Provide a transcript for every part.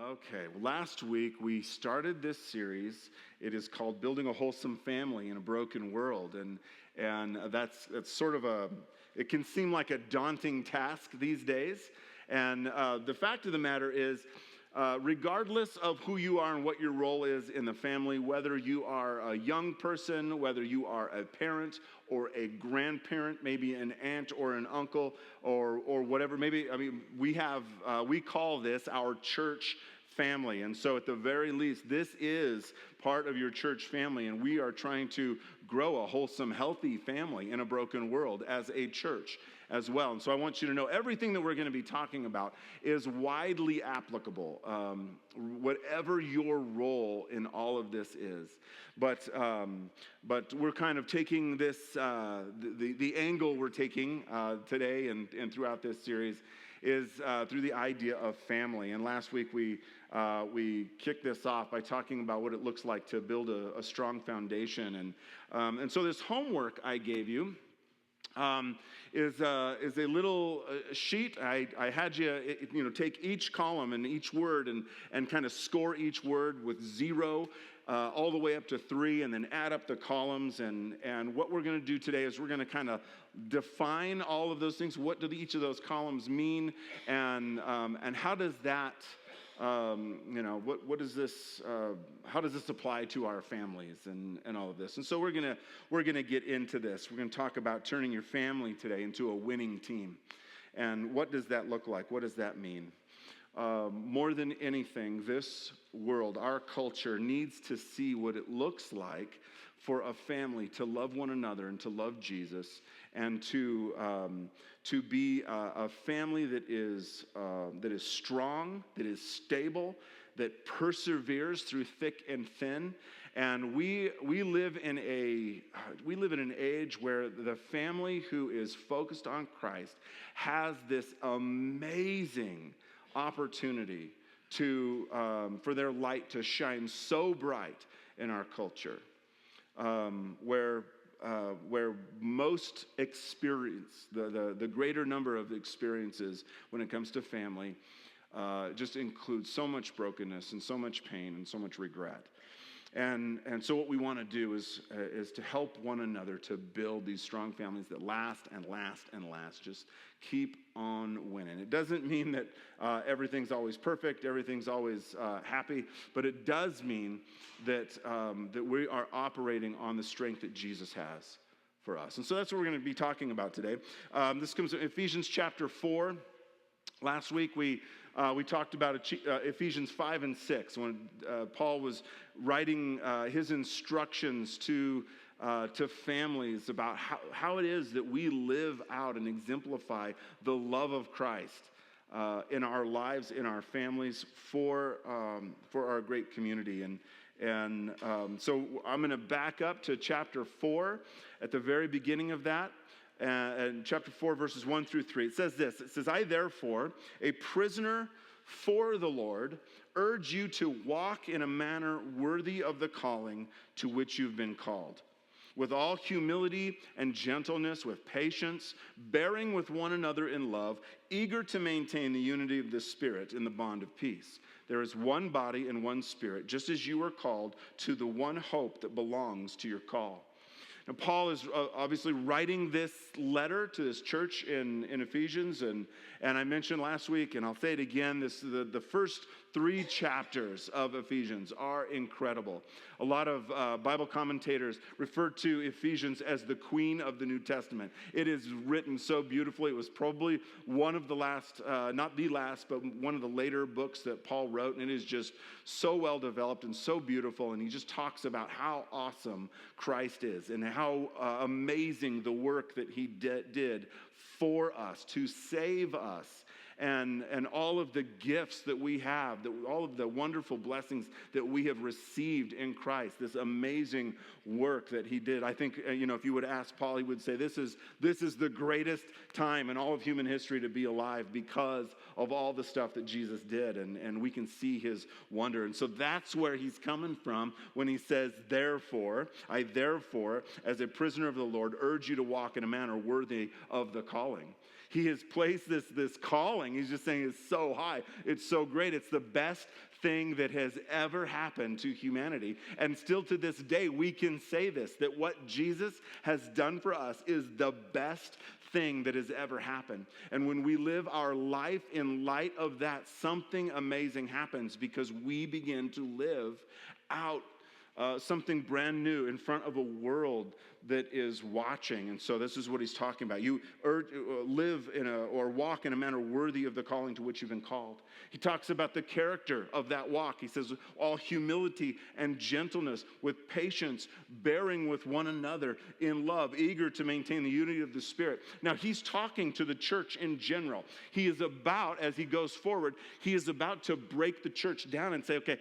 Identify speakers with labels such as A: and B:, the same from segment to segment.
A: Okay, well, last week we started this series. It is called "Building a Wholesome Family in a Broken World," and that's sort of it can seem like a daunting task these days. And the fact of the matter is, regardless of who you are and what your role is in the family, whether you are a young person, whether you are a parent or a grandparent, maybe an aunt or an uncle or whatever, we call this our church family. And so at the very least, this is part of your church family, and we are trying to grow a wholesome, healthy family in a broken world as a church as well. And so I want you to know everything that we're going to be talking about is widely applicable, whatever your role in all of this is. But we're kind of taking this, the angle we're taking today and throughout this series is through the idea of family. And last week we kicked this off by talking about what it looks like to build a strong foundation. And so this homework I gave you is a little sheet. I had you take each column and each word and kind of score each word with 0 all the way up to 3, and then add up the columns. And what we're going to do today is we're going to kind of define all of those things. What do each of those columns mean, and how does that what does this how does this apply to our families and all of this? And so we're gonna get into this. We're gonna talk about turning your family today into a winning team. And what does that look like? What does that mean? More than anything, this world, our culture, needs to see what it looks like for a family to love one another and to love Jesus, and to be a family that is strong, that is stable, that perseveres through thick and thin. And we live in an age where the family who is focused on Christ has this amazing opportunity for their light to shine so bright in our culture, where most experience, the greater number of experiences when it comes to family, just includes so much brokenness and so much pain and so much regret. And so what we want to do is to help one another to build these strong families that last and last and last. Just keep on winning. It doesn't mean that everything's always perfect, everything's always happy, but it does mean that we are operating on the strength that Jesus has for us. And so that's what we're going to be talking about today. This comes from Ephesians chapter 4. Last week we talked about Ephesians 5 and 6 when Paul was writing his instructions to families about how it is that we live out and exemplify the love of Christ in our lives, in our families, for our great community. And so I'm going to back up to chapter 4 at the very beginning of that. And chapter 4, verses 1 through 3. It says this. It says, "I therefore, a prisoner for the Lord, urge you to walk in a manner worthy of the calling to which you've been called, with all humility and gentleness, with patience, bearing with one another in love, eager to maintain the unity of the Spirit in the bond of peace. There is one body and one Spirit, just as you were called to the one hope that belongs to your call." Now, Paul is obviously writing this letter to this church in Ephesians, and I mentioned last week, and I'll say it again, the first 3 chapters of Ephesians are incredible. A lot of Bible commentators refer to Ephesians as the queen of the New Testament. It is written so beautifully. It was probably one of the last, not the last, but one of the later books that Paul wrote, and it is just so well developed and so beautiful. And he just talks about how awesome Christ is and how amazing the work that he did for us to save us. And all of the gifts that we have, all of the wonderful blessings that we have received in Christ, this amazing work that he did. I think, if you would ask Paul, he would say this is the greatest time in all of human history to be alive because of all the stuff that Jesus did, and we can see his wonder. And so that's where he's coming from when he says, "Therefore, I therefore, as a prisoner of the Lord, urge you to walk in a manner worthy of the calling." He has placed this calling. He's just saying it's so high. It's so great. It's the best thing that has ever happened to humanity. And still to this day, we can say this, that what Jesus has done for us is the best thing that has ever happened. And when we live our life in light of that, something amazing happens because we begin to live out something brand new in front of a world that is watching. And so this is what he's talking about. You live or walk in a manner worthy of the calling to which you've been called. He talks about the character of that walk. He says, all humility and gentleness, with patience, bearing with one another in love, eager to maintain the unity of the Spirit. Now, he's talking to the church in general. He is about, as he goes forward, he is about to break the church down and say, okay,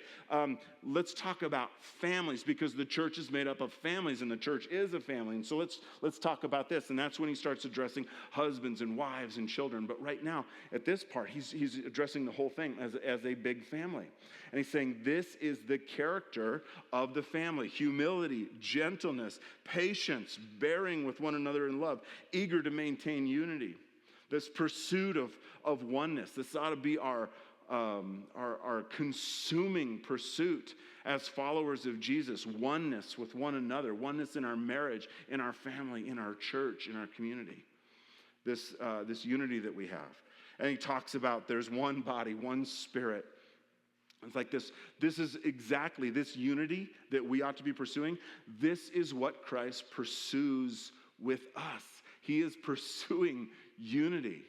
A: let's talk about families, because the church is made up of families, and the church is a family. And so let's talk about this. And that's when he starts addressing husbands and wives and children. But right now, at this part, he's addressing the whole thing as a big family. And he's saying this is the character of the family: humility, gentleness, patience, bearing with one another in love, eager to maintain unity. This pursuit of oneness. This ought to be our consuming pursuit as followers of Jesus. Oneness with one another, oneness in our marriage, in our family, in our church, in our community. This unity that we have. And he talks about there's one body, one spirit. It's like this is exactly this unity that we ought to be pursuing. This is what Christ pursues with us. He is pursuing unity.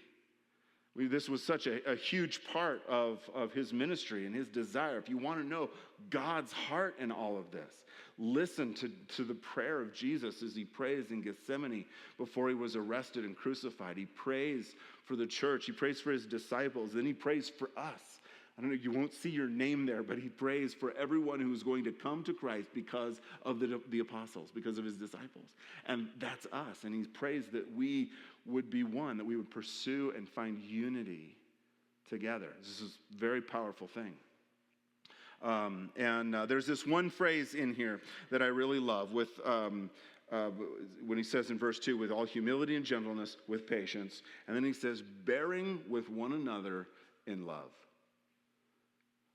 A: This was such a huge part of his ministry and his desire. If you want to know God's heart in all of this, listen to the prayer of Jesus as he prays in Gethsemane before he was arrested and crucified. He prays for the church. He prays for his disciples. Then he prays for us. I don't know, you won't see your name there, but he prays for everyone who's going to come to Christ because of the apostles, because of his disciples. And that's us. And he prays that we would be one, that we would pursue and find unity together. This is a very powerful thing. There's this one phrase in here that I really love with when he says in verse 2, with all humility and gentleness, with patience. And then he says, bearing with one another in love.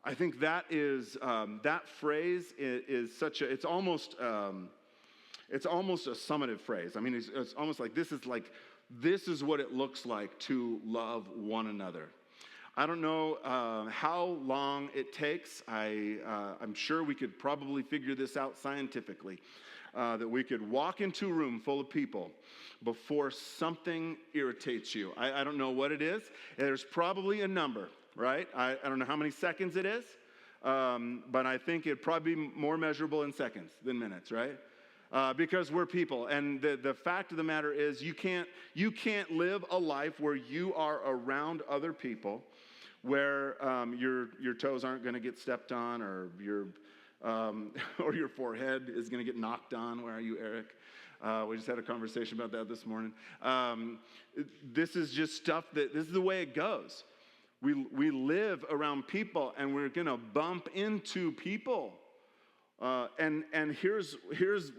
A: I think that is that phrase is such a, it's almost a summative phrase. I mean, it's almost like this is what it looks like to love one another. I don't know how long it takes. I'm sure we could probably figure this out scientifically, that we could walk into a room full of people before something irritates you. I don't know what it is. There's probably a number, right? I don't know how many seconds it is, but I think it'd probably be more measurable in seconds than minutes, right? Because we're people. And the fact of the matter is you can't live a life where you are around other people where your toes aren't going to get stepped on, or your forehead is going to get knocked on. Where are you, Eric? We just had a conversation about that this morning. This is just stuff this is the way it goes. We live around people, and we're going to bump into people. And here's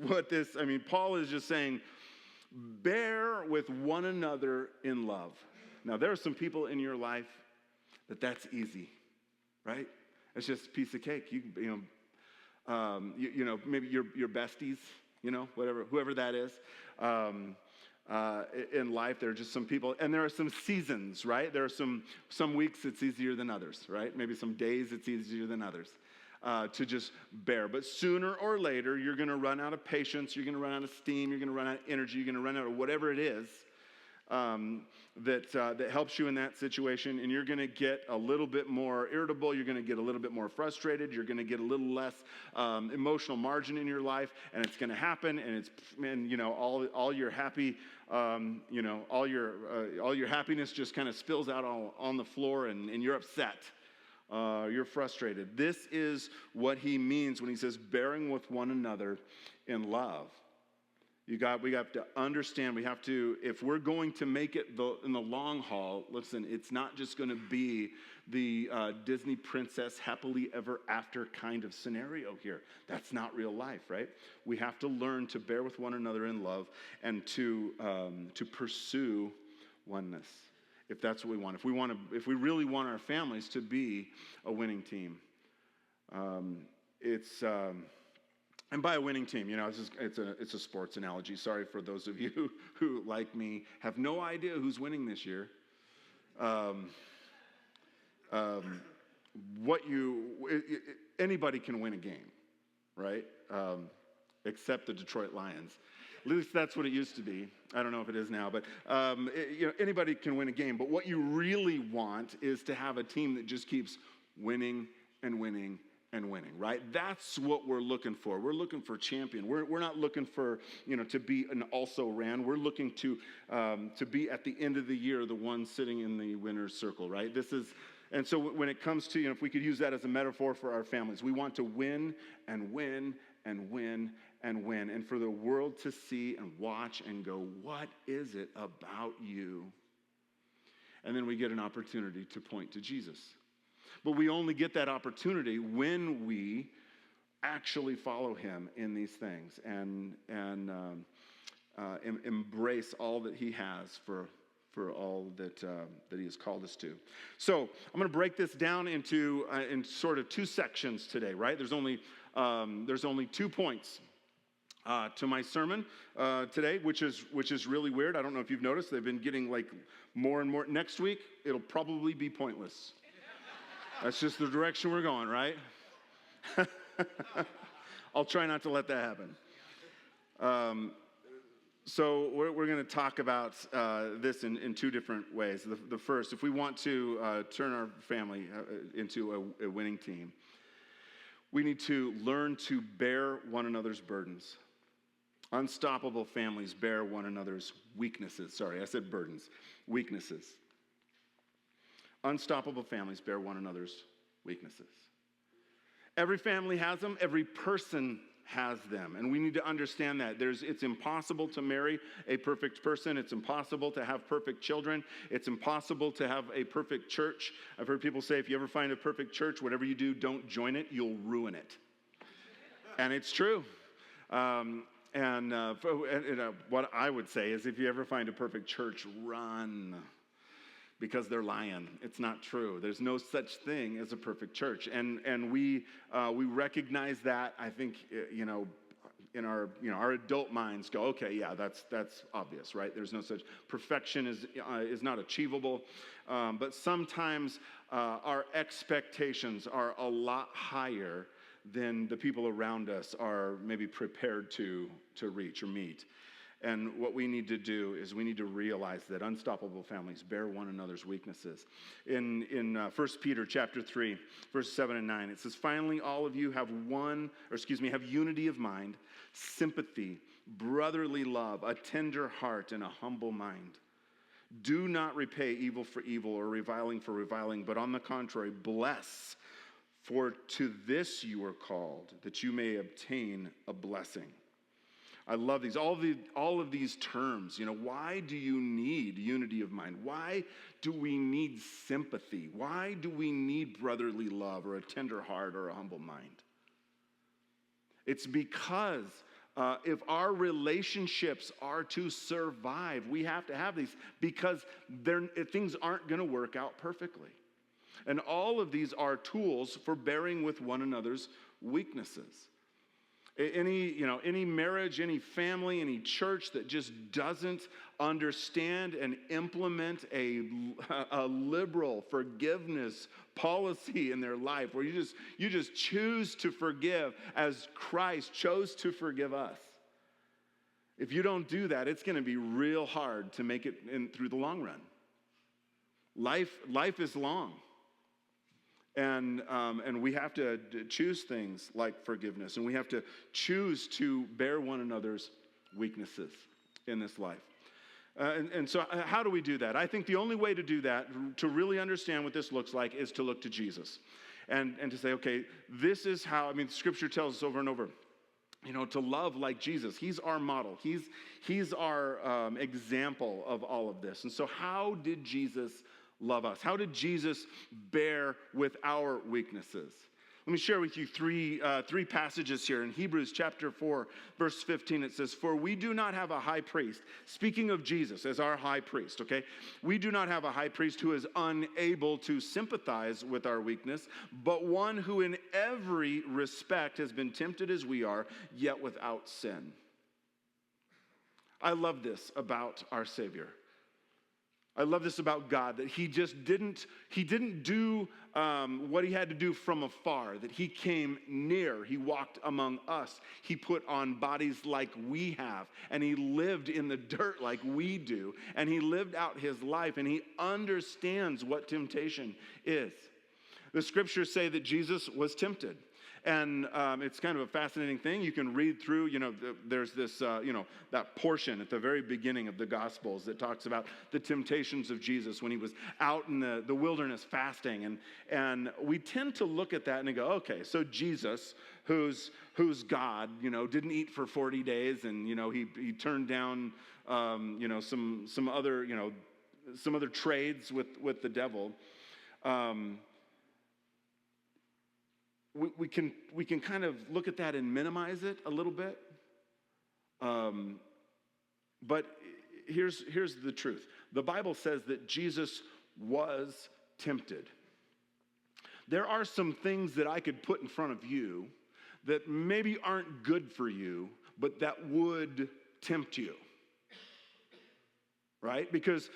A: what Paul is just saying, bear with one another in love. Now, there are some people in your life that's easy, right? It's just a piece of cake. You know, maybe your besties, whoever that is. In life, there are just some people, and there are some seasons, right? There are some weeks it's easier than others, right? Maybe some days it's easier than others. To just bear. But sooner or later, you're going to run out of patience, you're going to run out of steam, you're going to run out of energy, you're going to run out of whatever it is that helps you in that situation, and you're going to get a little bit more irritable, you're going to get a little bit more frustrated, you're going to get a little less emotional margin in your life, and it's going to happen, and all your happy, all your happiness just kind of spills out on the floor, and you're upset. You're frustrated. This is what he means when he says bearing with one another in love. We have to understand, if we're going to make it in the long haul, listen, it's not just going to be the Disney princess happily ever after kind of scenario here. That's not real life, right? We have to learn to bear with one another in love and to pursue oneness. if that's what we want. If we really want our families to be a winning team. And by a winning team, it's a sports analogy. Sorry for those of you who, like me, have no idea who's winning this year. Anybody can win a game, right? Except the Detroit Lions. At least that's what it used to be. I don't know if it is now, but anybody can win a game. But what you really want is to have a team that just keeps winning and winning and winning, right? That's what we're looking for. We're looking for champion. We're not looking for, to be an also-ran. We're looking to be at the end of the year the one sitting in the winner's circle, right? And so when it comes to, if we could use that as a metaphor for our families, we want to win and win and win and win, and for the world to see and watch and go, what is it about you? And then we get an opportunity to point to Jesus. But we only get that opportunity when we actually follow him in these things and embrace all that he has for all that he has called us to. So I'm going to break this down into in sort of two sections today, right? There's only 2 points to my sermon today, which is really weird. I don't know if you've noticed. They've been getting like more and more. Next week, it'll probably be pointless. That's just the direction we're going, right? I'll try not to let that happen. So we're going to talk about this in two different ways. The first, if we want to turn our family into a winning team, we need to learn to bear one another's burdens. Unstoppable families bear one another's weaknesses. Sorry, I said burdens. Weaknesses. Unstoppable families bear one another's weaknesses. Every family has them. Every person has them. And we need to understand that. It's impossible to marry a perfect person. It's impossible to have perfect children. It's impossible to have a perfect church. I've heard people say, if you ever find a perfect church, whatever you do, don't join it. You'll ruin it. And it's true. What I would say is, if you ever find a perfect church, run. Because they're lying. It's not true. There's no such thing as a perfect church. And we recognize that, I think, in our adult minds go, okay, yeah, that's obvious, right? There's no such, perfection is not achievable. But sometimes our expectations are a lot higher than the people around us are maybe prepared to reach or meet. And what we need to do is we need to realize that unstoppable families bear one another's weaknesses. In 1 Peter chapter 3, verses 7 and 9, it says, finally, all of you have unity of mind, sympathy, brotherly love, a tender heart, and a humble mind. Do not repay evil for evil or reviling for reviling, but on the contrary, bless. For to this you are called, that you may obtain a blessing. I love these. All of these terms. Why do you need unity of mind? Why do we need sympathy? Why do we need brotherly love or a tender heart or a humble mind? It's because if our relationships are to survive, we have to have these, because things aren't going to work out perfectly. And all of these are tools for bearing with one another's weaknesses. Any marriage, any family, any church that just doesn't understand and implement a liberal forgiveness policy in their life, where you just choose to forgive as Christ chose to forgive us. If you don't do that, it's going to be real hard to make it through the long run. Life is long. And we have to choose things like forgiveness, and we have to choose to bear one another's weaknesses in this life. And so how do we do that? I think the only way to do that, to really understand what this looks like, is to look to Jesus and to say, okay, this is how, Scripture tells us over and over, to love like Jesus. He's our model. He's our example of all of this. And so how did Jesus love us? How did Jesus bear with our weaknesses? Let me share with you three passages here. In Hebrews chapter 4, verse 15, it says, "For we do not have a high priest," speaking of Jesus as our high priest, okay? "We do not have a high priest who is unable to sympathize with our weakness, but one who in every respect has been tempted as we are, yet without sin." I love this about our Savior. I love this about God, that he didn't do what he had to do from afar, that he came near, he walked among us, he put on bodies like we have, and he lived in the dirt like we do, and he lived out his life, and he understands what temptation is. The scriptures say that Jesus was tempted. And it's kind of a fascinating thing. You can read through, there's this, that portion at the very beginning of the Gospels that talks about the temptations of Jesus when he was out in the wilderness fasting. And we tend to look at that and go, okay, so Jesus, who's God, didn't eat for 40 days, and, he turned down, some other trades with the devil. We can kind of look at that and minimize it a little bit. But here's the truth. The Bible says that Jesus was tempted. There are some things that I could put in front of you that maybe aren't good for you, but that would tempt you. Right? Because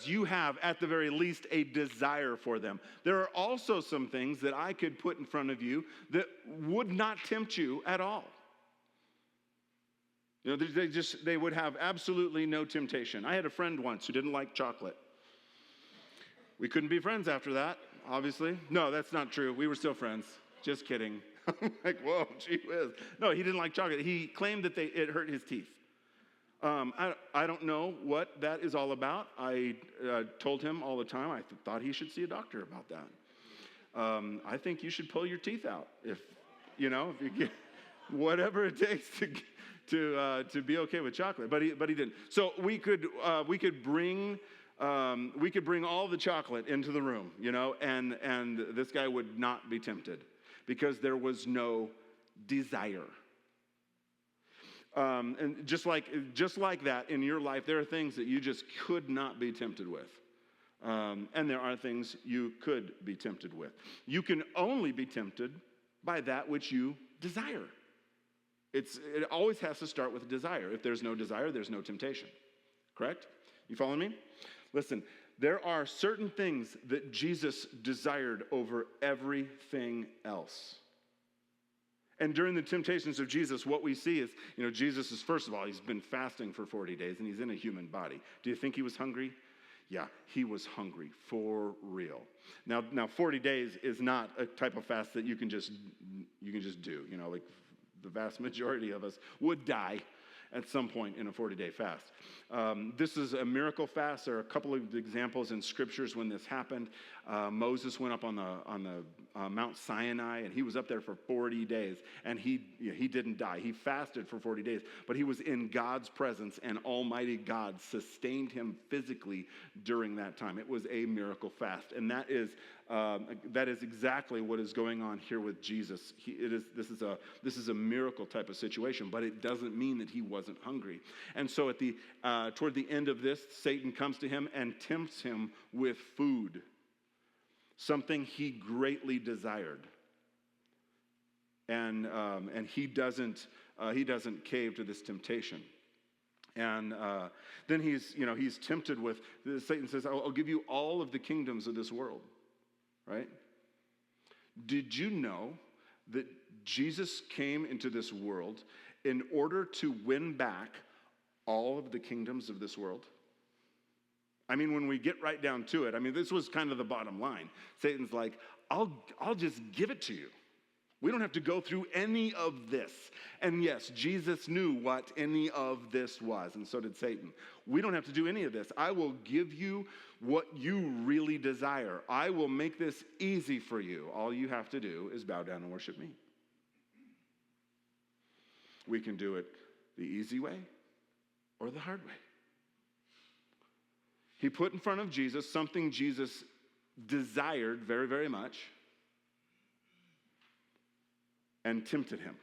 A: you have, at the very least, a desire for them. There are also some things that I could put in front of you that would not tempt you at all. They would have absolutely no temptation. I had a friend once who didn't like chocolate. We couldn't be friends after that, obviously. No, that's not true. We were still friends. Just kidding. I'm like, whoa, gee whiz. No, he didn't like chocolate. He claimed that it hurt his teeth. I don't know what that is all about. I told him all the time I thought he should see a doctor about that. I think you should pull your teeth out if you get whatever it takes to be okay with chocolate. But he didn't. So we could bring all the chocolate into the room, and this guy would not be tempted because there was no desire. And just like that in your life, there are things that you just could not be tempted with. And there are things you could be tempted with. You can only be tempted by that which you desire. It always has to start with a desire. If there's no desire, there's no temptation. Correct? You following me? Listen, there are certain things that Jesus desired over everything else. And during the temptations of Jesus, what we see is, Jesus is, first of all, he's been fasting for 40 days, and he's in a human body. Do you think he was hungry? Yeah, he was hungry for real. Now 40 days is not a type of fast that you can just do. Like the vast majority of us would die at some point in a 40-day fast. This is a miracle fast. There are a couple of examples in scriptures when this happened. Moses went up on the Mount Sinai, and he was up there for 40 days, and he didn't die. He fasted for 40 days, but he was in God's presence, and Almighty God sustained him physically during that time. It was a miracle fast, and that is exactly what is going on here with Jesus. This is a miracle type of situation, but it doesn't mean that he wasn't hungry. And so toward the end of this, Satan comes to him and tempts him with food, something he greatly desired. And he doesn't cave to this temptation. And then he's tempted with, Satan says, I'll give you all of the kingdoms of this world. Right? Did you know that Jesus came into this world in order to win back all of the kingdoms of this world? I mean, when we get right down to it, this was kind of the bottom line. Satan's like, I'll just give it to you. We don't have to go through any of this. And yes, Jesus knew what any of this was, and so did Satan. We don't have to do any of this. I will give you what you really desire. I will make this easy for you. All you have to do is bow down and worship me. We can do it the easy way or the hard way. He put in front of Jesus something Jesus desired very, very much. and tempted him.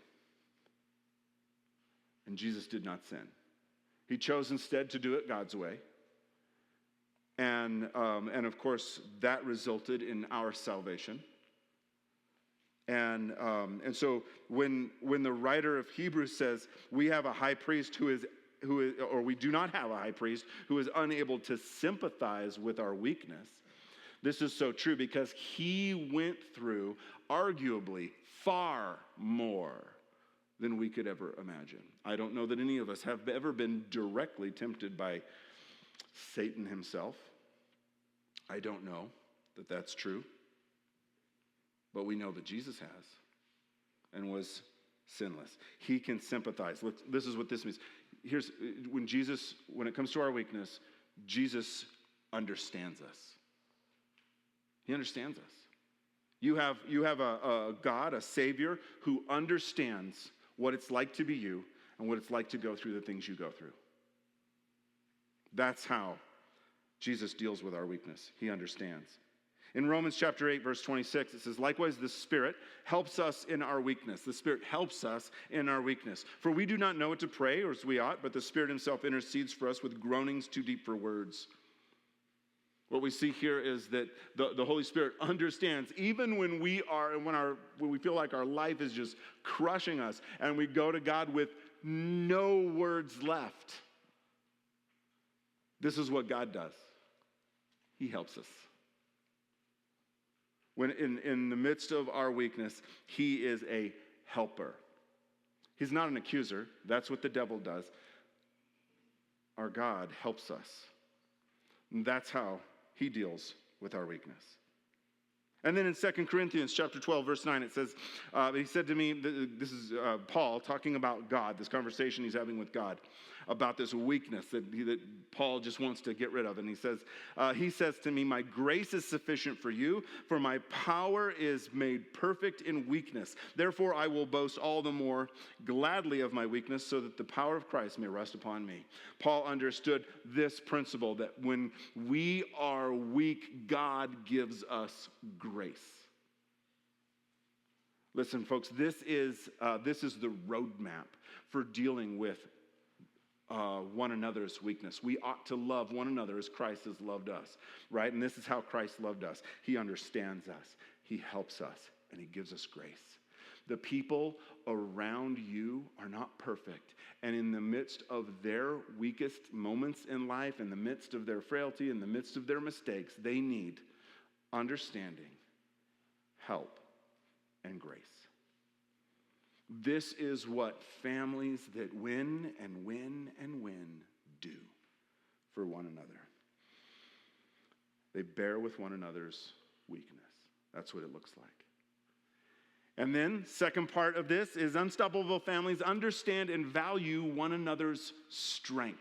A: And Jesus did not sin. He chose instead to do it God's way. And of course, that resulted in our salvation. And so when the writer of Hebrews says we have a high priest who is, or we do not have a high priest who is unable to sympathize with our weakness, this is so true because he went through arguably far more than we could ever imagine. I don't know that any of us have ever been directly tempted by Satan himself. I don't know that that's true. But we know that Jesus has and was sinless. He can sympathize. This is what this means. When it comes to our weakness, Jesus understands us. He understands us. You have a God, a Savior, who understands what it's like to be you and what it's like to go through the things you go through. That's how Jesus deals with our weakness. He understands. In Romans chapter 8, verse 26, it says, likewise, the Spirit helps us in our weakness. The Spirit helps us in our weakness. For we do not know what to pray, or as we ought, but the Spirit himself intercedes for us with groanings too deep for words. What we see here is that the Holy Spirit understands, even when we feel like our life is just crushing us, and we go to God with no words left. This is what God does. He helps us. When in the midst of our weakness, he is a helper. He's not an accuser. That's what the devil does. Our God helps us. And that's how he deals with our weakness. And then in 2 Corinthians chapter 12, verse 9, it says, he said to me, this is Paul talking about God, this conversation he's having with God, about this weakness that Paul just wants to get rid of. And he says to me, my grace is sufficient for you, for my power is made perfect in weakness. Therefore, I will boast all the more gladly of my weakness, so that the power of Christ may rest upon me. Paul understood this principle, that when we are weak, God gives us grace. Listen, folks, this is the roadmap for dealing with one another's weakness. We ought to love one another as Christ has loved us, right? And this is how Christ loved us. He understands us. He helps us, and he gives us grace. The people around you are not perfect, and in the midst of their weakest moments in life, in the midst of their frailty, in the midst of their mistakes, they need understanding, help, and grace. This is what families that win and win and win do for one another. They bear with one another's weakness. That's what it looks like. And then, second part of this is unstoppable families understand and value one another's strengths.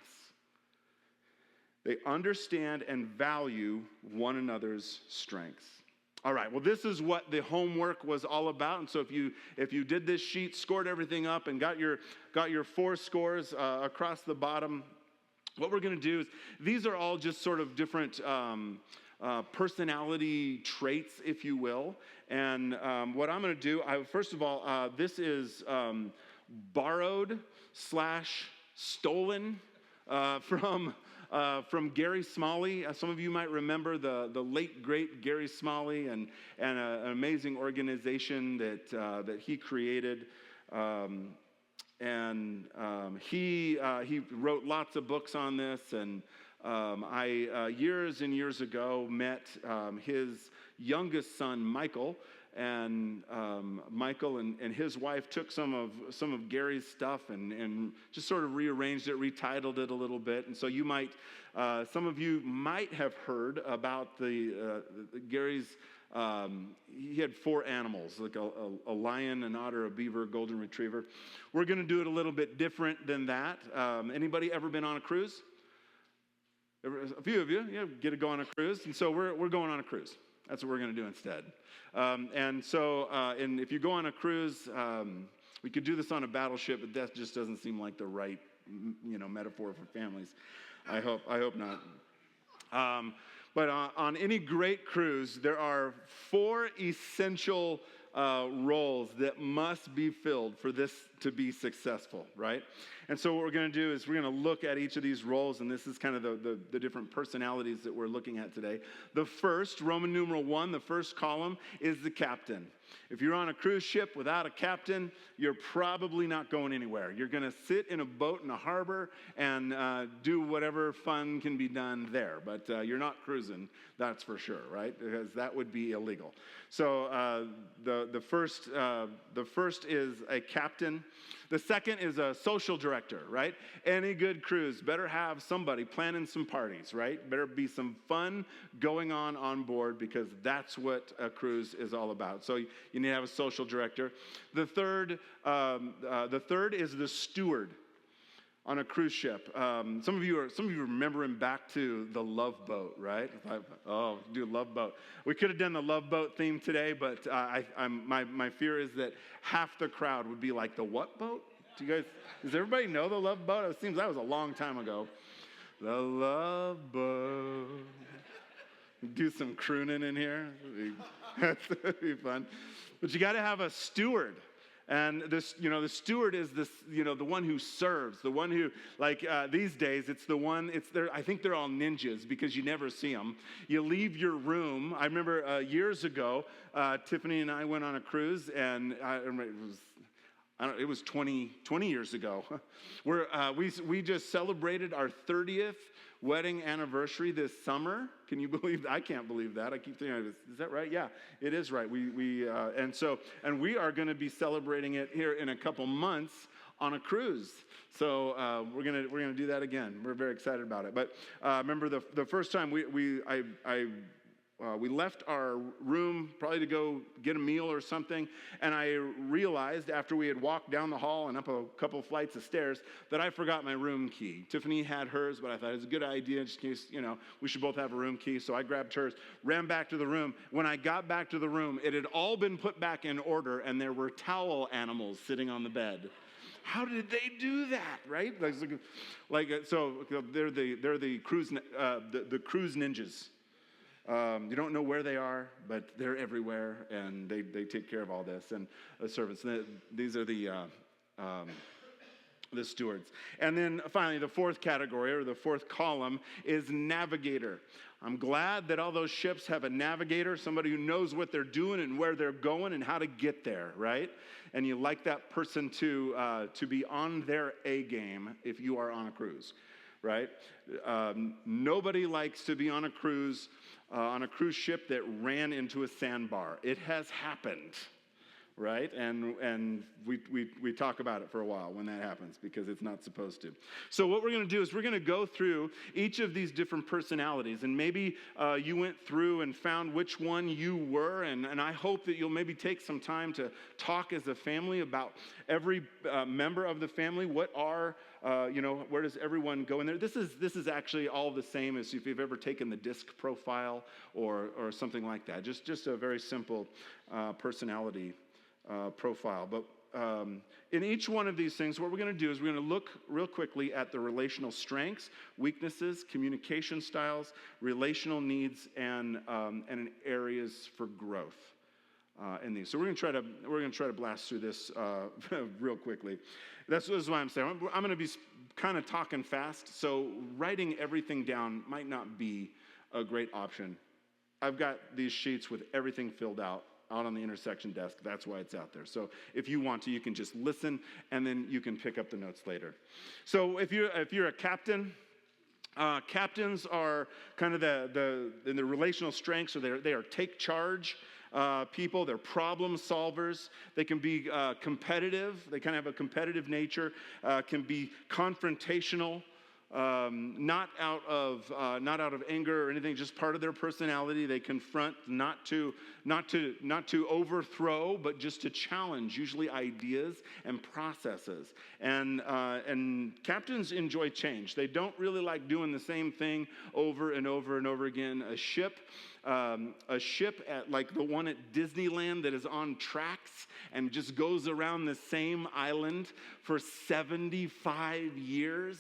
A: They understand and value one another's strengths. All right, well, this is what the homework was all about. And so if you did this sheet, scored everything up, and got your 4 scores across the bottom, what we're going to do is, these are all just sort of different personality traits, if you will. And what I'm going to do, first of all, this is borrowed / stolen from Gary Smalley. Some of you might remember the late, great Gary Smalley and an amazing organization that he created. He wrote lots of books on this. And I years and years ago met his youngest son, Michael. And Michael and his wife took some of Gary's stuff and just sort of rearranged it, retitled it a little bit. And so some of you might have heard about the Gary's. He had 4 animals, like a lion, an otter, a beaver, a golden retriever. We're going to do it a little bit different than that. Anybody ever been on a cruise? A few of you, get to go on a cruise. And so we're going on a cruise. That's what we're going to do instead. And if you go on a cruise, we could do this on a battleship, but that just doesn't seem like the right, metaphor for families. I hope not. But on any great cruise, there are 4 essential roles that must be filled for this to be successful, right? And so what we're going to do is we're going to look at each of these roles, and this is kind of the different personalities that we're looking at today. The first, Roman numeral 1, the first column, is the captain. If you're on a cruise ship without a captain, you're probably not going anywhere. You're going to sit in a boat in a harbor and do whatever fun can be done there. But you're not cruising, that's for sure, right? Because that would be illegal. So the first is a captain. The second is a social director, right? Any good cruise better have somebody planning some parties, right? Better be some fun going on board, because that's what a cruise is all about. So you need to have a social director. The third is the steward on a cruise ship. Some of you remember him back to the Love Boat, right? Do Love Boat. We could have done the Love Boat theme today, but my fear is that half the crowd would be like, the what boat? Does everybody know the Love Boat? It seems that was a long time ago. The Love Boat. Do some crooning in here. That'd be fun. But you got to have a steward. And this, the steward is this, the one who serves, the one who, these days, I think they're all ninjas because you never see them. You leave your room. I remember years ago, Tiffany and I went on a cruise, and it was 20 years ago. We just celebrated our 30th wedding anniversary this summer. Can you believe that? I can't believe that. I keep thinking, is that right? Yeah, it is right. And we are going to be celebrating it here in a couple months on a cruise. So we're gonna do that again. We're very excited about it. But remember the first time we left our room probably to go get a meal or something, and I realized after we had walked down the hall and up a couple flights of stairs that I forgot my room key. Tiffany had hers, but I thought it was a good idea just in case, we should both have a room key. So I grabbed hers, ran back to the room. When I got back to the room, it had all been put back in order, and there were towel animals sitting on the bed. How did they do that, right? So they're the cruise ninjas. You don't know where they are, but they're everywhere, and they take care of all this. And the servants, these are the stewards. And then finally, the fourth category, or the fourth column, is navigator. I'm glad that all those ships have a navigator, somebody who knows what they're doing and where they're going and how to get there, right? And you like that person to be on their A game if you are on a cruise, right? Nobody likes to be on a cruise ship that ran into a sandbar. It has happened, right? And we talk about it for a while when that happens, because it's not supposed to. So what we're going to do is we're going to go through each of these different personalities, and maybe you went through and found which one you were, and I hope that you'll maybe take some time to talk as a family about every member of the family. What are where does everyone go in there? This is actually all the same as if you've ever taken the DISC profile or something like that. Just a very simple personality profile. But in each one of these things, what we're going to do is we're going to look real quickly at the relational strengths, weaknesses, communication styles, relational needs, and areas for growth in these. So we're going to try to blast through this real quickly. This is why I'm saying I'm going to be kind of talking fast, so writing everything down might not be a great option. I've got these sheets with everything filled out on the intersection desk. That's why it's out there. So if you want to, you can just listen, and then you can pick up the notes later. So if you're a captain, captains are kind of in the relational strengths, or they are take charge people. They're problem solvers. They can be competitive. They kind of have a competitive nature. Can be confrontational. Not out of anger or anything, just part of their personality. They confront, not to overthrow, but just to challenge, usually ideas and processes. And captains enjoy change. They don't really like doing the same thing over and over and over again. A ship at like the one at Disneyland that is on tracks and just goes around the same island for 75 years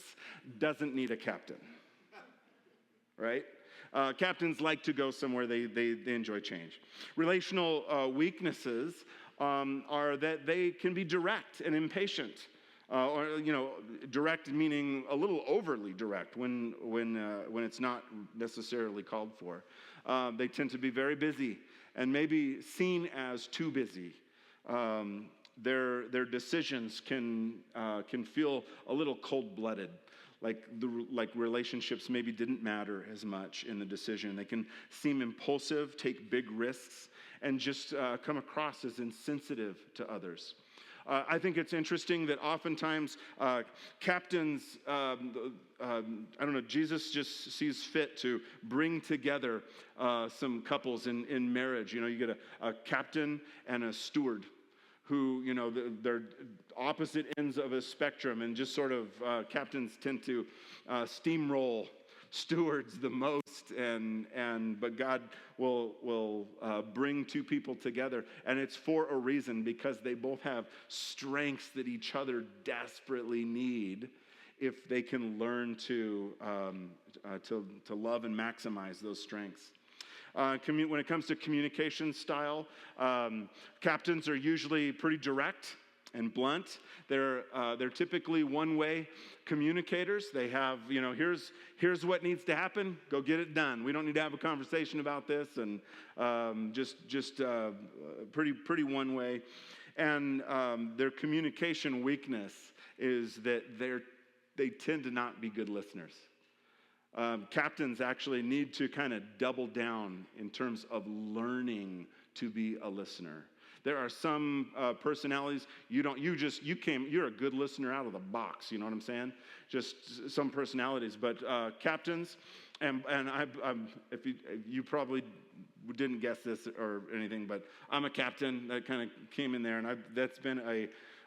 A: doesn't need a captain, right? Captains like to go somewhere they enjoy change. Relational weaknesses are that they can be direct and impatient. Or direct meaning a little overly direct when it's not necessarily called for. They tend to be very busy and maybe seen as too busy. Their decisions can feel a little cold-blooded, like relationships maybe didn't matter as much in the decision. They can seem impulsive, take big risks, and just come across as insensitive to others. I think it's interesting that oftentimes captains, Jesus just sees fit to bring together some couples in marriage. You get a captain and a steward who, they're opposite ends of a spectrum, and just sort of captains tend to steamroll stewards the most, but God will bring two people together, and it's for a reason, because they both have strengths that each other desperately need if they can learn to love and maximize those strengths. When it comes to communication style, captains are usually pretty direct and blunt. They're typically one-way communicators. They have, here's what needs to happen. Go get it done. We don't need to have a conversation about this, and pretty one-way. And their communication weakness is that they tend to not be good listeners. Captains actually need to kind of double down in terms of learning to be a listener. There are some personalities you're a good listener out of the box. You know what I'm saying? Just some personalities, but captains, and if you probably didn't guess this or anything, but I'm a captain. That kind of came in there, and that's been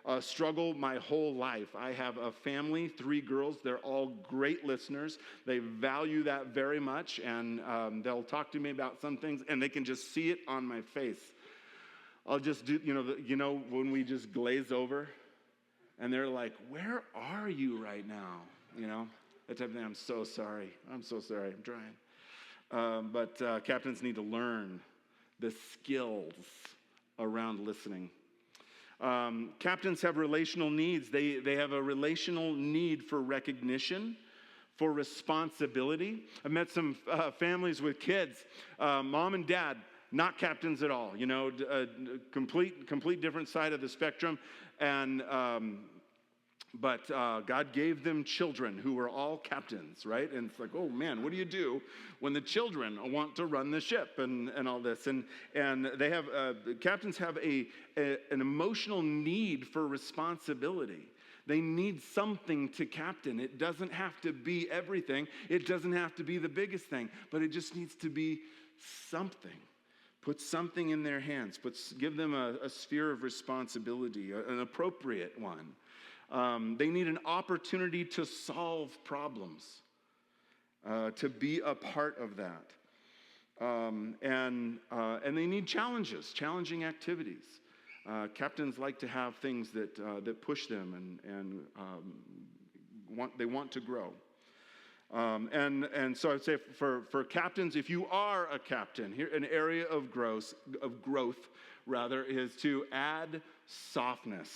A: a struggle my whole life. I have a family, 3 girls. They're all great listeners. They value that very much, and they'll talk to me about some things, and they can just see it on my face. I'll just do, when we just glaze over, and they're like, "Where are you right now?" That type of thing. I'm so sorry. I'm trying. But captains need to learn the skills around listening. Captains have relational needs. They have a relational need for recognition, for responsibility. I've met some families with kids, mom and dad, not captains at all, complete different side of the spectrum. But God gave them children who were all captains, right? And it's like, oh man, what do you do when the children want to run the ship and all this? And they have, captains have an emotional need for responsibility. They need something to captain. It doesn't have to be everything. It doesn't have to be the biggest thing, but it just needs to be something. Put something in their hands. Give them a sphere of responsibility, an appropriate one. They need an opportunity to solve problems, to be a part of that. And they need challenging activities. Captains like to have things that push them and they want to grow. And so I'd say for captains, if you are a captain, here an area of growth is to add softness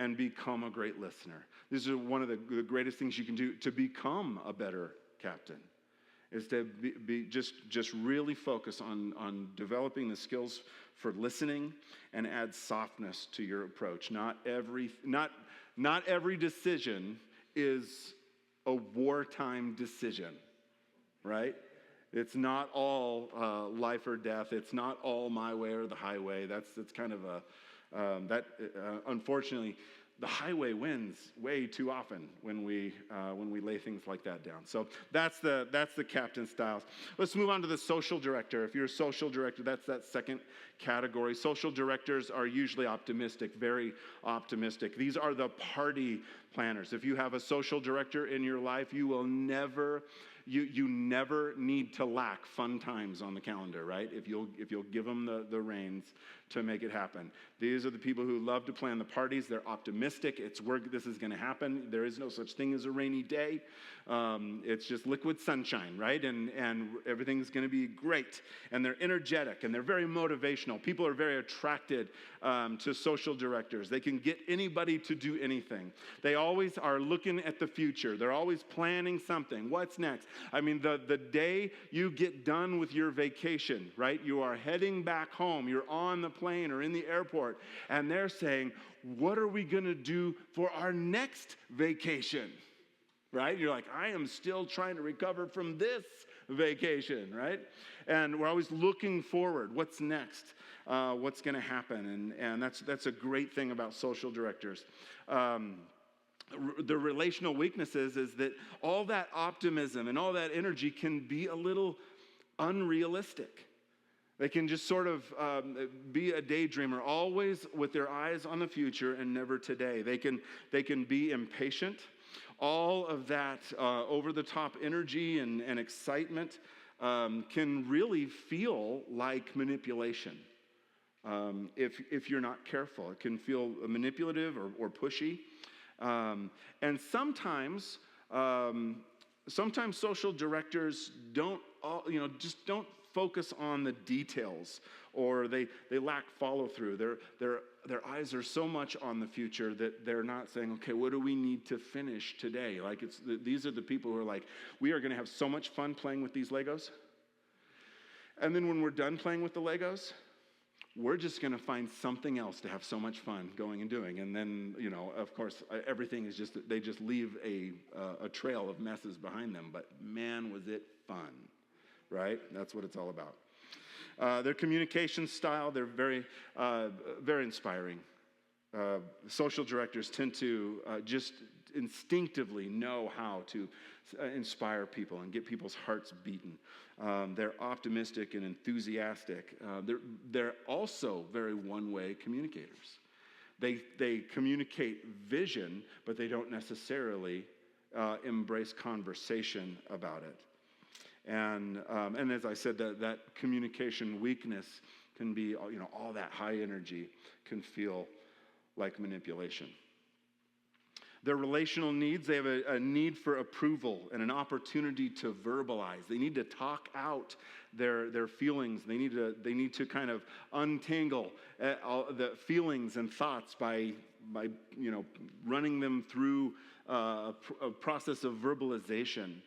A: and become a great listener. This is one of the greatest things you can do to become a better captain, is to be just really focus on developing the skills for listening and add softness to your approach. Not every decision is a wartime decision, right? It's not all life or death. It's not all my way or the highway. That's kind of unfortunately, the highway wins way too often when we lay things like that down. So that's the captain styles. Let's move on to the social director. If you're a social director, that's that second category. Social directors are usually optimistic, very optimistic. These are the party planners. If you have a social director in your life, you will never you never need to lack fun times on the calendar, right? If you'll give them the reins to make it happen. These are the people who love to plan the parties. They're optimistic. It's where this is going to happen. There is no such thing as a rainy day. It's just liquid sunshine, right? And everything's going to be great. And they're energetic, and they're very motivational. People are very attracted to social directors. They can get anybody to do anything. They always are looking at the future. They're always planning something. What's next? I mean, the day you get done with your vacation, right? You are heading back home. You're on the plane or in the airport, and they're saying, what are we going to do for our next vacation? Right? You're like, I am still trying to recover from this vacation, right? And we're always looking forward. What's next? What's going to happen? And that's a great thing about social directors. The relational weaknesses is that all that optimism and all that energy can be a little unrealistic. They can just sort of be a daydreamer, always with their eyes on the future and never today. They can be impatient. All of that over-the-top energy and excitement can really feel like manipulation if you're not careful. It can feel manipulative or pushy. And sometimes social directors just don't focus on the details, or they lack follow-through. Their eyes are so much on the future that they're not saying, okay, what do we need to finish today? Like these are the people who are like, we are going to have so much fun playing with these Legos. And then when we're done playing with the Legos, we're just going to find something else to have so much fun going and doing. And then, of course, everything is they just leave a trail of messes behind them. But man, was it fun, right? That's what it's all about. Their communication style, they're very, very inspiring. Social directors tend to just instinctively know how to inspire people and get people's hearts beaten. They're optimistic and enthusiastic. They're also very one-way communicators. They communicate vision, but they don't necessarily embrace conversation about it. And as I said, that communication weakness can be, all that high energy can feel like manipulation. Their relational needs, they have a need for approval and an opportunity to verbalize. They need to talk out their feelings. They need to kind of untangle the feelings and thoughts by running them through a process of verbalization.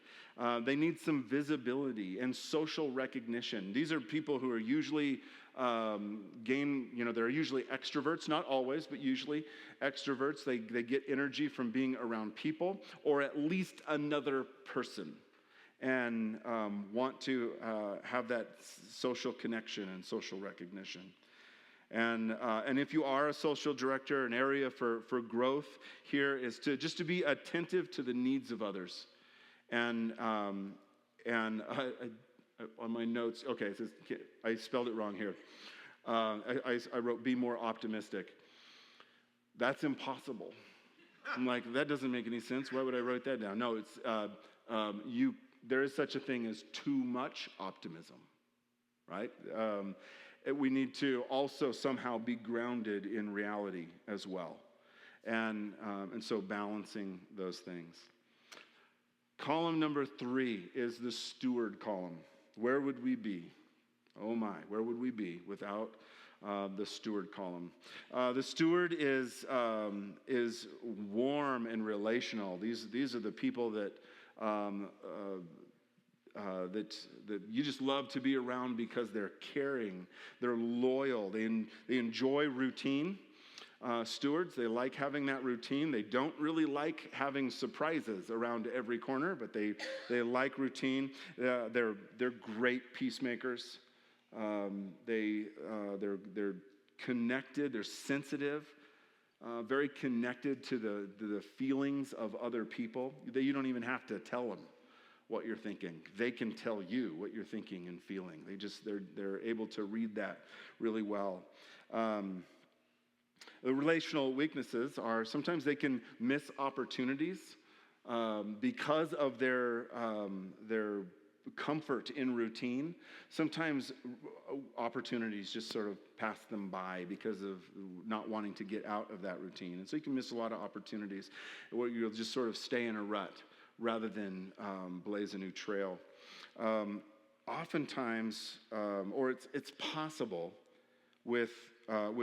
A: They need some visibility and social recognition. These are people who are usually they're usually extroverts, not always, but usually extroverts. They get energy from being around people or at least another person, and want to have that social connection and social recognition. And if you are a social director, an area for growth here is to be attentive to the needs of others. And on my notes, okay, it says, I spelled it wrong here. I wrote, be more optimistic. That's impossible. I'm like, that doesn't make any sense. Why would I write that down? No, it's there is such a thing as too much optimism, right? We need to also somehow be grounded in reality as well. And so balancing those things. Column number 3 is the steward column. Where would we be? Oh my, where would we be without the steward column? The steward is warm and relational. These are the people that that you just love to be around because they're caring, they're loyal, they enjoy routine. Stewards, they like having that routine. They don't really like having surprises around every corner, but they like routine. They're great peacemakers. They're connected. They're sensitive. Very connected to the feelings of other people. You don't even have to tell them what you're thinking. They can tell you what you're thinking and feeling. They're able to read that really well. The relational weaknesses are sometimes they can miss opportunities because of their comfort in routine, sometimes opportunities just sort of pass them by because of not wanting to get out of that routine. And so you can miss a lot of opportunities where you'll just sort of stay in a rut rather than blaze a new trail. Oftentimes, or it's possible with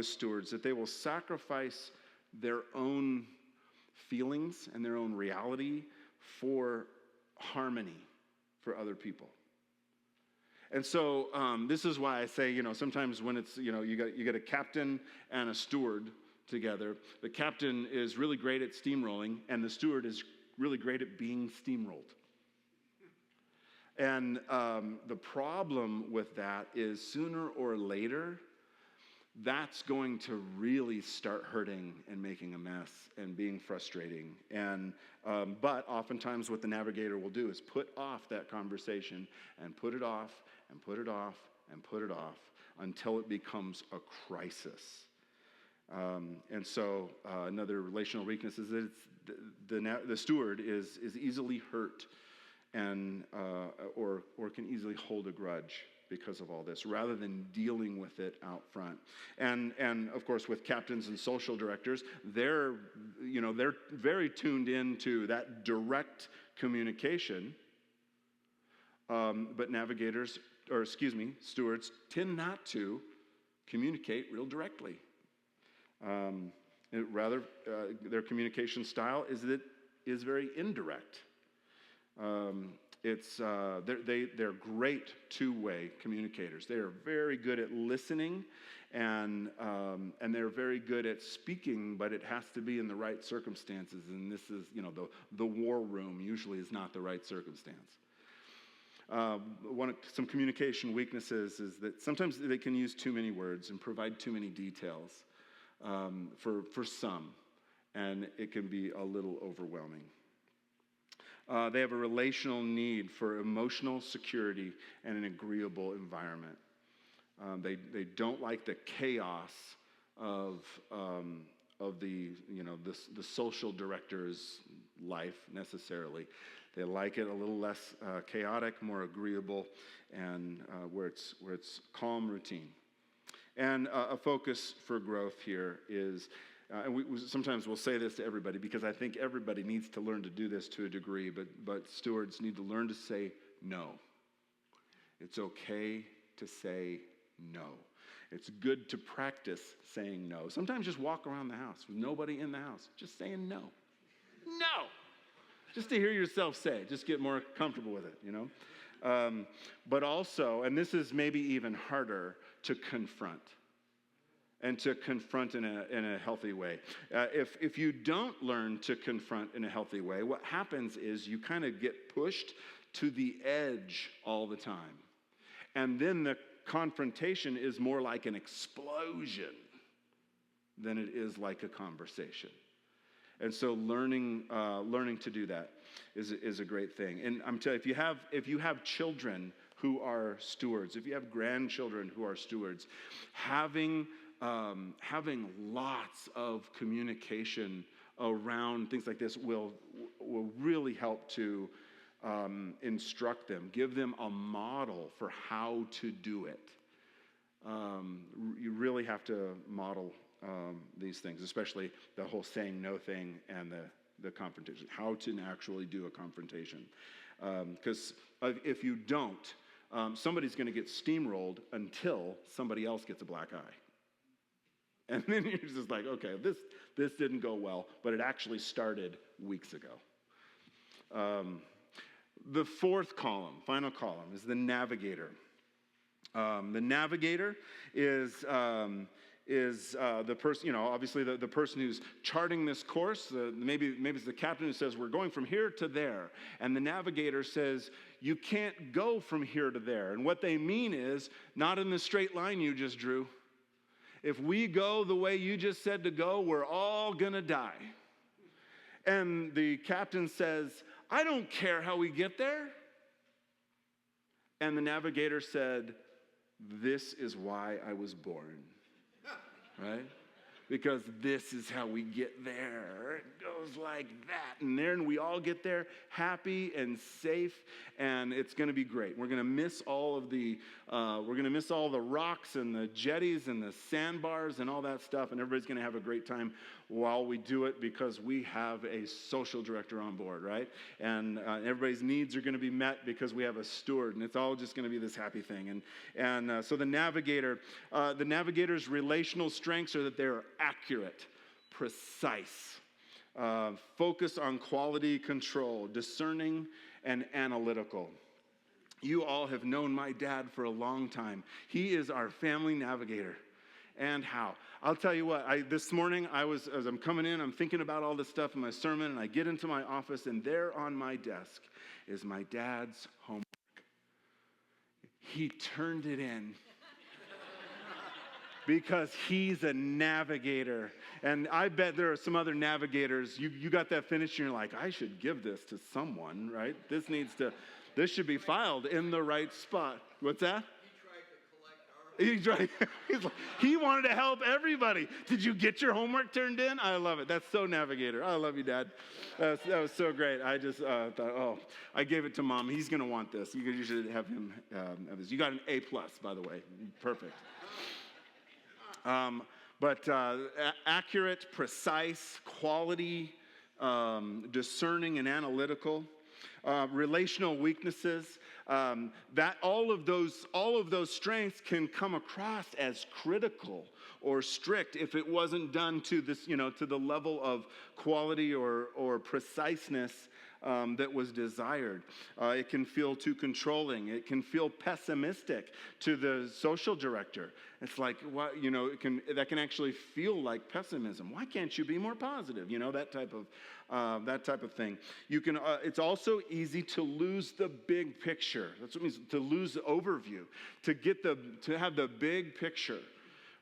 A: stewards that they will sacrifice their own feelings and their own reality for harmony for other people. And so this is why I say, sometimes when it's, you got a captain and a steward together, the captain is really great at steamrolling and the steward is really great at being steamrolled. And the problem with that is sooner or later, that's going to really start hurting and making a mess and being frustrating. And but oftentimes what the navigator will do is put off that conversation and put it off and put it off and put it off until it becomes a crisis. And so another relational weakness is that the steward is easily hurt and or can easily hold a grudge because of all this, rather than dealing with it out front. And of course, with captains and social directors, they're very tuned into that direct communication. But stewards tend not to communicate real directly. Rather, their communication style is very indirect. They're great two-way communicators. They are very good at listening, and they're very good at speaking, but it has to be in the right circumstances. And this is, the war room usually is not the right circumstance. Some communication weaknesses is that sometimes they can use too many words and provide too many details for some, and it can be a little overwhelming. They have a relational need for emotional security and an agreeable environment. They don't like the chaos of the social director's life necessarily. They like it a little less chaotic, more agreeable, and where it's calm routine. And a focus for growth here is. And sometimes we'll say this to everybody because I think everybody needs to learn to do this to a degree, but stewards need to learn to say no. It's okay to say no. It's good to practice saying no. Sometimes just walk around the house with nobody in the house, just saying no. No! Just to hear yourself say it, just get more comfortable with it, But also, and this is maybe even harder, to confront. And to confront in a healthy way. If you don't learn to confront in a healthy way, what happens is you kind of get pushed to the edge all the time. And then the confrontation is more like an explosion than it is like a conversation. And so learning to do that is a great thing. And I'm telling you, if you have children who are stewards, if you have grandchildren who are stewards, having lots of communication around things like this will really help to instruct them, give them a model for how to do it. You really have to model these things, especially the whole saying no thing and the confrontation, how to actually do a confrontation. Because if you don't, somebody's going to get steamrolled until somebody else gets a black eye. And then you're just like, okay, this didn't go well, but it actually started weeks ago. The fourth column, final column, is the navigator. The navigator is the person, obviously the person who's charting this course. Maybe it's the captain who says, we're going from here to there. And the navigator says, you can't go from here to there. And what they mean is, not in the straight line you just drew. If we go the way you just said to go, we're all going to die. And the captain says, I don't care how we get there. And the navigator said, this is why I was born. Right? because this is how we get there. It goes like that. And then we all get there happy and safe, and it's going to be great. We're going to miss all the rocks and the jetties and the sandbars and all that stuff, and everybody's going to have a great time while we do it because we have a social director on board, right? And everybody's needs are going to be met because we have a steward, and it's all just going to be this happy thing. And so the navigator's relational strengths are that they're accurate, precise, focus on quality control, discerning, and analytical. You all have known my dad for a long time. He is our family navigator. And how? I'll tell you what, this morning, as I'm coming in, I'm thinking about all this stuff in my sermon, and I get into my office, and there on my desk is my dad's homework. He turned it in because he's a navigator. And I bet there are some other navigators. You got that finished, and you're like, I should give this to someone, right? This should be filed in the right spot. What's that? He wanted to help everybody. Did you get your homework turned in? I love it. That's so navigator. I love you, Dad. That was so great. I just thought, I gave it to Mom. He's going to want this. You should have him have this. You got an A+, by the way. Perfect. But accurate, precise, quality, discerning, and analytical. Relational weaknesses, that all of those strengths can come across as critical or strict if it wasn't done to this, to the level of quality or preciseness that was desired. It can feel too controlling. It can feel pessimistic to the social director. It's like, what, that can actually feel like pessimism. Why can't you be more positive? That type of thing. You can. It's also easy to lose the big picture. That's what it means to lose the overview. To have the big picture,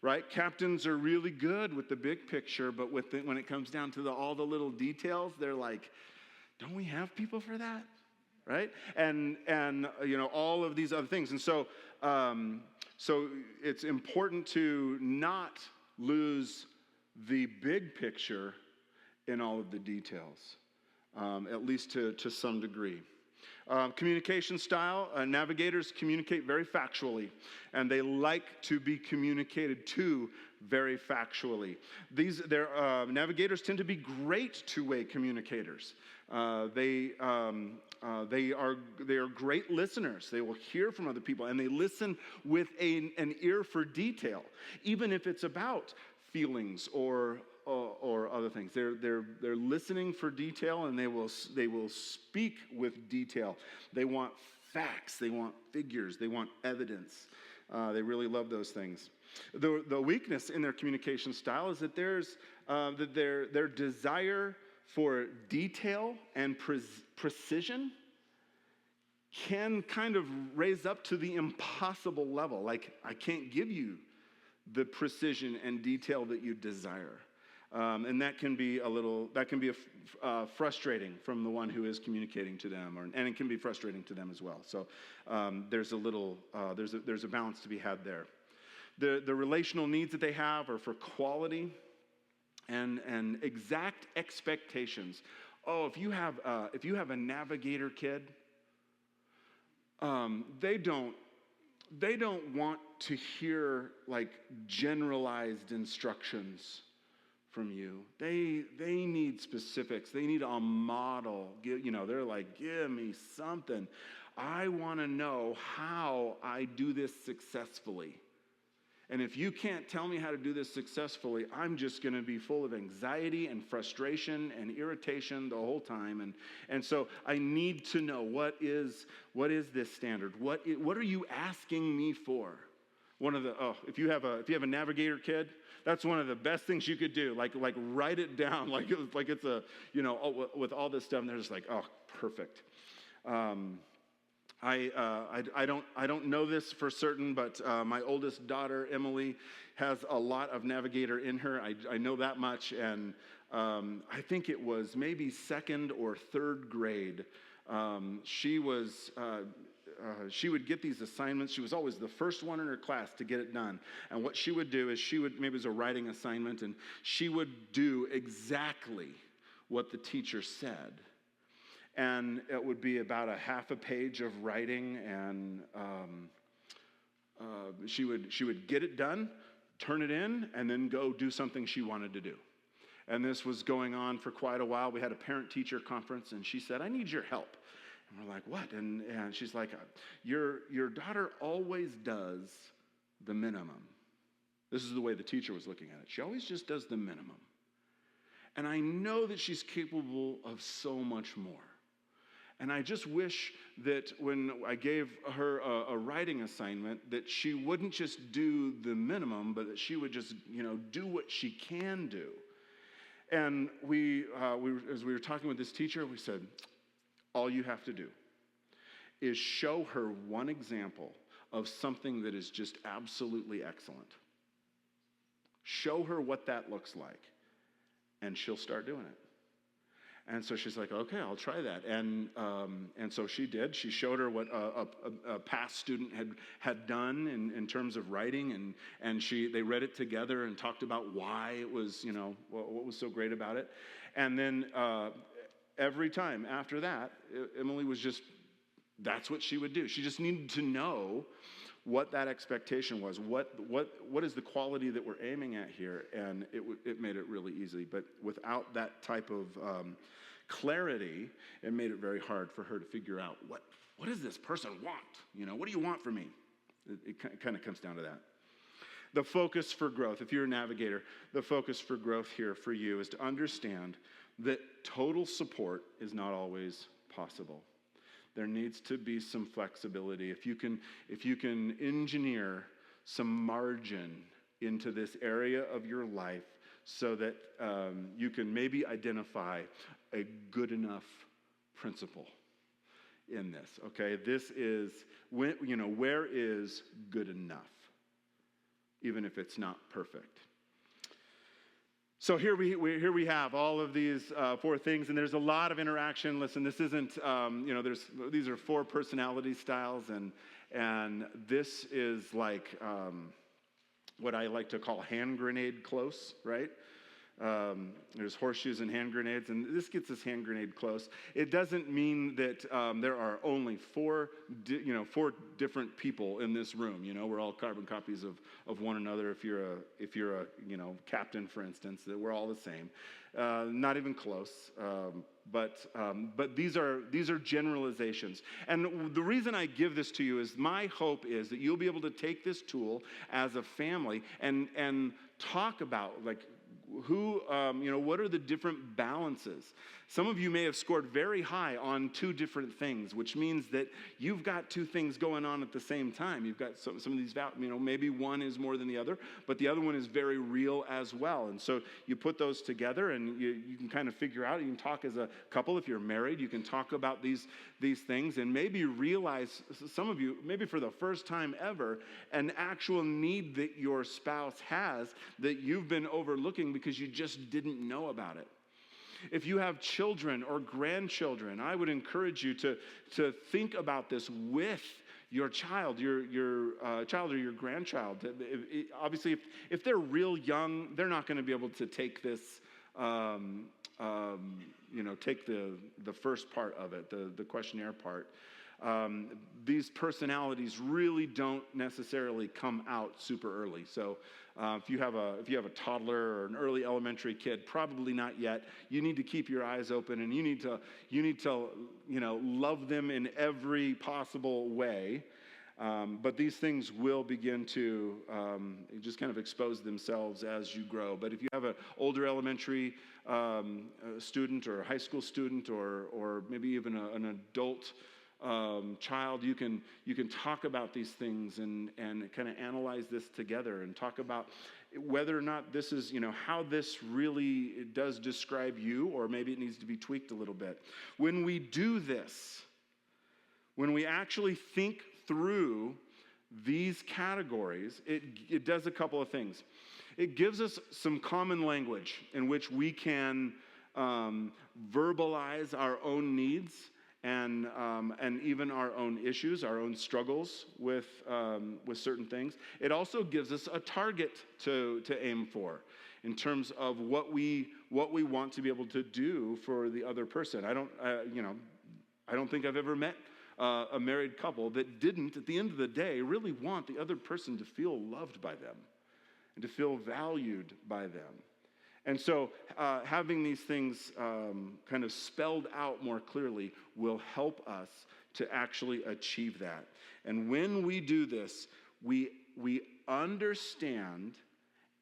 A: right? Captains are really good with the big picture, but when it comes down to all the little details, they're like, don't we have people for that, right? And all of these other things. And so it's important to not lose the big picture in all of the details, at least to some degree. Communication style, navigators communicate very factually, and they like to be communicated to very factually. Navigators tend to be great two-way communicators. They are great listeners. They will hear from other people, and they listen with an ear for detail, even if it's about feelings or other things. They're listening for detail, and they will speak with detail. They want facts. They want figures. They want evidence. They really love those things. The weakness in their communication style is that their desire for detail and precision can kind of raise up to the impossible level. Like, I can't give you the precision and detail that you desire. And that can be frustrating from the one who is communicating to them, and it can be frustrating to them as well. So there's a balance to be had there. The relational needs that they have are for quality and exact expectations. Oh, if you have a navigator kid, they don't want to hear like generalized instructions from you. They need specifics. They need a model. They're like, give me something. I want to know how I do this successfully. And if you can't tell me how to do this successfully, I'm just going to be full of anxiety and frustration and irritation the whole time. And so I need to know, what is this standard? What are you asking me for? If you have a navigator kid, that's one of the best things you could do. Like write it down, like it's a, with all this stuff, and they're just like, oh, perfect. I don't know this for certain, but my oldest daughter, Emily, has a lot of navigator in her. I know that much, and I think it was maybe second or third grade. She was she would get these assignments. She was always the first one in her class to get it done. And what she would do is maybe it was a writing assignment, and she would do exactly what the teacher said. And it would be about a half a page of writing, and she would get it done, turn it in, and then go do something she wanted to do. And this was going on for quite a while. We had a parent-teacher conference, and she said, "I need your help." And we're like, "What?" And she's like, your daughter always does the minimum." This is the way the teacher was looking at it. She always just does the minimum. And I know that she's capable of so much more. And I just wish that when I gave her a writing assignment, that she wouldn't just do the minimum, but that she would just, do what she can do. And as we were talking with this teacher, we said, all you have to do is show her one example of something that is just absolutely excellent. Show her what that looks like, and she'll start doing it. And so she's like, "Okay, I'll try that." And so she did. She showed her what a past student had done in terms of writing, and they read it together and talked about why it was, what was so great about it. And then every time after that, Emily was that's what she would do. She just needed to know what that expectation was. What is the quality that we're aiming at here? And it made it really easy. But without that type of clarity, it made it very hard for her to figure out what does this person want? What do you want from me? It kind of comes down to that. The focus for growth, if you're a navigator, the focus for growth here for you is to understand that total support is not always possible. There needs to be some flexibility. If you can engineer some margin into this area of your life so that you can maybe identify a good enough principle in this, okay? This is, where is good enough, even if it's not perfect? So here we have all of these 4 things, and there's a lot of interaction. Listen, this isn't, these are 4 personality styles, and this is like what I like to call hand grenade close, right? There's horseshoes and hand grenades, and this gets us hand grenade close. It doesn't mean that there are only 4 different people in this room. We're all carbon copies of one another. If you're a captain, for instance, that we're all the same. Not even close. But these are generalizations. And the reason I give this to you is my hope is that you'll be able to take this tool as a family and talk about what are the different balances? Some of you may have scored very high on 2 different things, which means that you've got 2 things going on at the same time. You've got some of these, maybe one is more than the other, but the other one is very real as well. And so you put those together, and you can kind of figure out. You can talk as a couple. If you're married, you can talk about these things, and maybe realize, some of you, maybe for the first time ever, an actual need that your spouse has that you've been overlooking because you just didn't know about it. If you have children or grandchildren, I would encourage you to think about this with your child, your child or your grandchild. Obviously, if they're real young, they're not going to be able to take this, take the first part of it, the questionnaire part. These personalities really don't necessarily come out super early. So if you have a toddler or an early elementary kid, probably not yet. You need to keep your eyes open, and you need to love them in every possible way. But these things will begin to just kind of expose themselves as you grow. But if you have an older elementary student or a high school student or maybe even an adult child, you can talk about these things and kind of analyze this together and talk about whether or not this is, how this really does describe you, or maybe it needs to be tweaked a little bit. When we do this, when we actually think through these categories, it does a couple of things. It gives us some common language in which we can verbalize our own needs and even our own issues, our own struggles with certain things. It also gives us a target to aim for in terms of what we want to be able to do for the other person. I don't think I've ever met a married couple that didn't, at the end of the day, really want the other person to feel loved by them and to feel valued by them. And so having these things kind of spelled out more clearly will help us to actually achieve that. And when we do this, we understand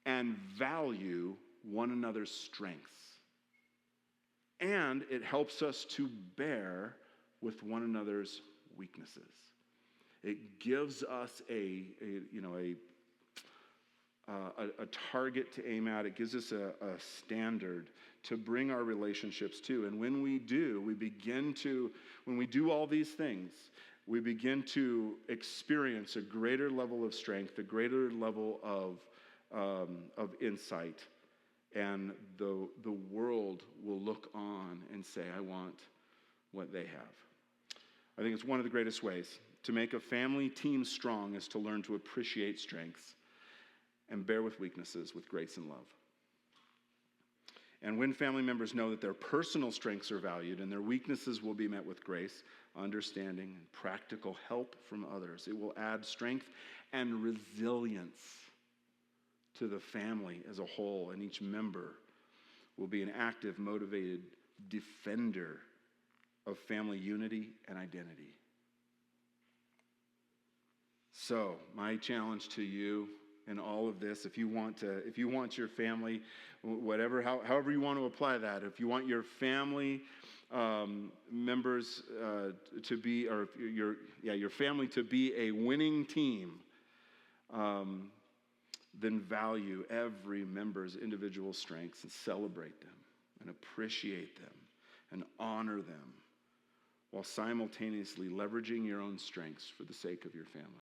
A: and value one another's strengths. And it helps us to bear with one another's weaknesses. It gives us a target to aim at. It gives us a standard to bring our relationships to. And when we do, when we do all these things, we begin to experience a greater level of strength, a greater level of insight. And the world will look on and say, I want what they have. I think it's one of the greatest ways to make a family team strong is to learn to appreciate strengths and bear with weaknesses with grace and love. And when family members know that their personal strengths are valued and their weaknesses will be met with grace, understanding, and practical help from others, it will add strength and resilience to the family as a whole, and each member will be an active, motivated defender of family unity and identity. So, my challenge to you in all of this, if you want your family, however you want to apply that, if you want your family members to be, or your family to be a winning team, then value every member's individual strengths and celebrate them and appreciate them and honor them, while simultaneously leveraging your own strengths for the sake of your family.